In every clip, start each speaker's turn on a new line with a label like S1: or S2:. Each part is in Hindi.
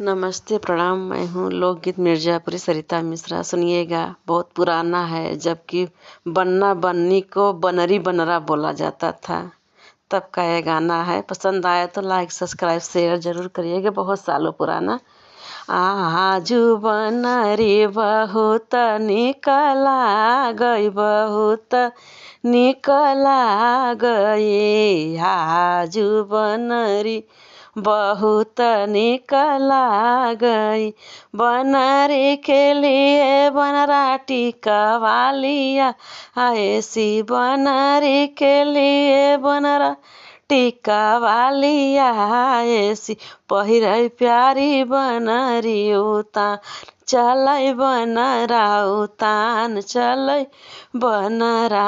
S1: नमस्ते प्रणाम। मैं हूँ लोकगीत मिर्ज़ापुरी सरिता मिश्रा। सुनिएगा, बहुत पुराना है, जबकि बन्ना बन्नी को बनरी बनरा बोला जाता था। तब का ये गाना है। पसंद आया तो लाइक सब्सक्राइब शेयर ज़रूर करिएगा। बहुत सालों पुराना। आजू बनरी बहुत निकला गई, बहुत निकला गई। आजू बनरी बहुत निकला गई। बनरी के लिए बनरा टिकवा लिया, ऐसी बनरी के लिए बनरा टिकवा लिया। ऐसी पहिरै प्यारी बनरी उतान चलै बनरा, उतान चलै बनरा।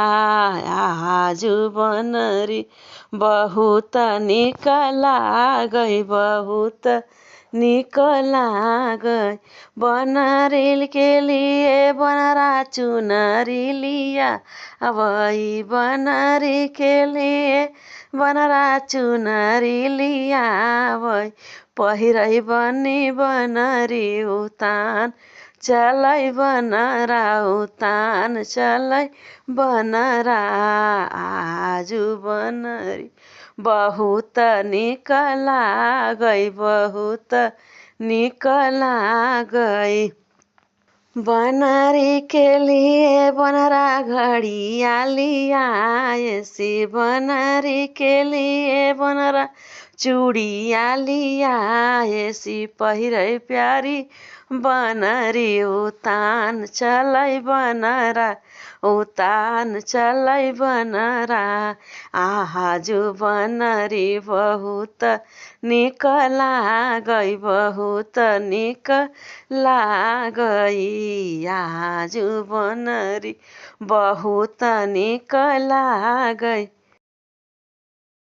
S1: आजू बनरी बहुत निकला गई, बहुत निकला गई। बनरी के लिए बनरा चुनरी लिया, वही बनरी के लिए बनरा चुनरी लिया। वही पहिरै बनी बनरी उतान चलै बनरा, उतान चलै बनरा। आजू बनरी बहुत निकला गई, बहुत निकला गई। बनरी के लिए बनरा घड़िया लिया, ऐसी बनरी के लिए बनरा चूड़िया लिया। ऐसी पहिरै प्यारी बनरी उतान चलै बनरा, उतान चलै बनरा। आजू बनरी बहुत निकला गई, बहुत निकला गई। आजू बनरी बहुत निकला गई।